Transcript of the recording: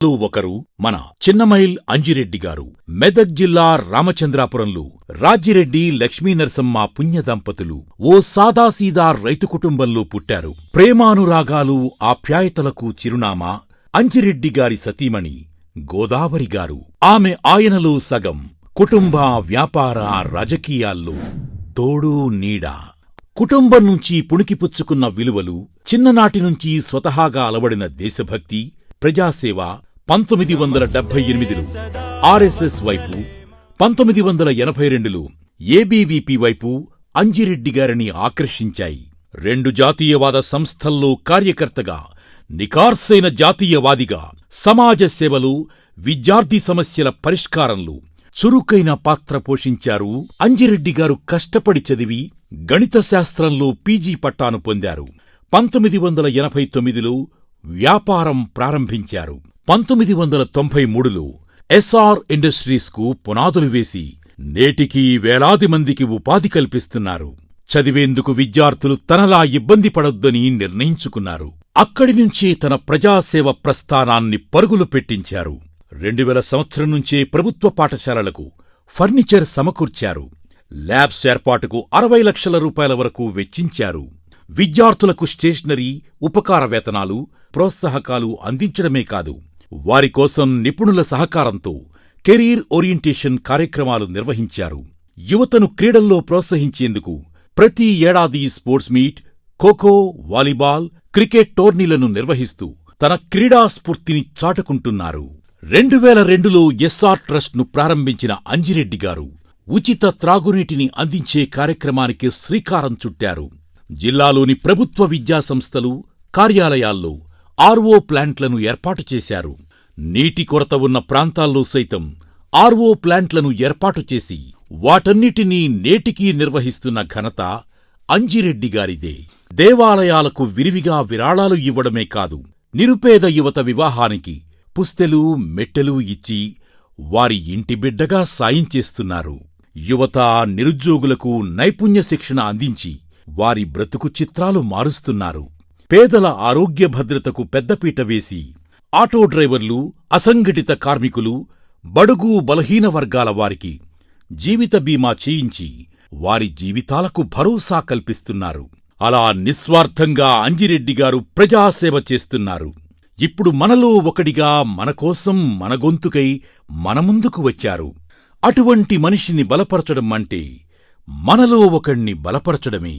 వాళ్లలో ఒకరు మన చిన్నమైల్ అంజిరెడ్డి గారు. మెదక్ జిల్లా రామచంద్రాపురంలో రాజిరెడ్డి లక్ష్మీనరసమ్మ పుణ్య దంపతులు ఓ సాదాసీదా రైతు కుటుంబంలో పుట్టారు. ప్రేమానురాగాలు, ఆప్యాయతలకు చిరునామా అంజిరెడ్డి గారి సతీమణి గోదావరి గారు. ఆమె ఆయనలో సగం. కుటుంబ, వ్యాపార, రాజకీయాల్లో తోడు నీడ. కుటుంబం నుంచి పుణికిపుచ్చుకున్న విలువలు, చిన్ననాటినుంచి స్వతహాగా అలవడిన దేశభక్తి, ప్రజాసేవ 1978లో ఆర్ఎస్ఎస్ వైపు, 1982లో ఏబీవీపీ వైపు అంజిరెడ్డి గారిని ఆకర్షించాయి. 2 జాతీయవాద సంస్థల్లో కార్యకర్తగా, నికార్సైన జాతీయవాదిగా, సమాజ సేవలో, విద్యార్థి సమస్యల పరిష్కారంలో చురుకైన పాత్ర పోషించారు. అంజిరెడ్డి గారు కష్టపడి చదివి గణిత శాస్త్రంలో పీజీ పట్టాను పొందారు. 1989లో వ్యాపారం ప్రారంభించారు. 1993లో ఎస్ఆర్ ఇండస్ట్రీస్కు పునాదులు వేసి నేటికీ వేలాది మందికి ఉపాధి కల్పిస్తున్నారు. చదివేందుకు విద్యార్థులు తనలా ఇబ్బంది పడొద్దని నిర్ణయించుకున్నారు. అక్కడినుంచే తన ప్రజాసేవ ప్రస్థానాన్ని పరుగులు పెట్టించారు. 2000 సంవత్సరం నుంచే ప్రభుత్వ పాఠశాలలకు ఫర్నిచర్ సమకూర్చారు. ల్యాబ్స్ ఏర్పాటుకు 60 లక్షల రూపాయల వరకు వెచ్చించారు. విద్యార్థులకు స్టేషనరీ, ఉపకార వేతనాలు, ప్రోత్సాహకాలు అందించడమే కాదు, వారికోసం నిపుణుల సహకారంతో కెరీర్ ఓరియంటేషన్ కార్యక్రమాలు నిర్వహించారు. యువతను క్రీడల్లో ప్రోత్సహించేందుకు ప్రతి ఏడాది sports meet, kho kho, volleyball, cricket టోర్నీలను నిర్వహిస్తూ తన క్రీడా స్ఫూర్తిని చాటుకుంటున్నారు. 2002లో ఎస్ఆర్ ట్రస్ట్ను ప్రారంభించిన అంజిరెడ్డి గారు ఉచిత త్రాగునీటిని అందించే కార్యక్రమానికి శ్రీకారం చుట్టారు. జిల్లాలోని ప్రభుత్వ విద్యాసంస్థలు, కార్యాలయాల్లో ఆర్ఓ ప్లాంట్లను ఏర్పాటు చేశారు. నీటి కొరత ఉన్న ప్రాంతాల్లో సైతం ఆర్ఓ ప్లాంట్లను ఏర్పాటు చేసి వాటన్నిటినీ నేటికీ నిర్వహిస్తున్న ఘనత అంజిరెడ్డి గారిదే. దేవాలయాలకు విరివిగా విరాళాలు ఇవ్వడమే కాదు, నిరుపేద యువత వివాహానికి పుస్తెలు, మెట్టెలు ఇచ్చి వారి ఇంటి బిడ్డగా సాయం చేస్తున్నారు. యువత, నిరుద్యోగులకు నైపుణ్య శిక్షణ అందించి వారి బ్రతుకు చిత్రాలు మారుస్తున్నారు. పేదల ఆరోగ్య భద్రతకు పెద్దపీట వేసి ఆటో డ్రైవర్లు, అసంఘటిత కార్మికులు, బడుగు బలహీన వర్గాల వారికి జీవిత బీమా చేయించి వారి జీవితాలకు భరోసా కల్పిస్తున్నారు. అలా నిస్వార్థంగా అంజిరెడ్డి గారు ప్రజాసేవ చేస్తున్నారు. ఇప్పుడు మనలో ఒకడిగా మనకోసం, మన గొంతుకై మన ముందుకు వచ్చారు. అటువంటి మనిషిని బలపరచడం అంటే మనలో ఒకణ్ణి బలపరచడమే.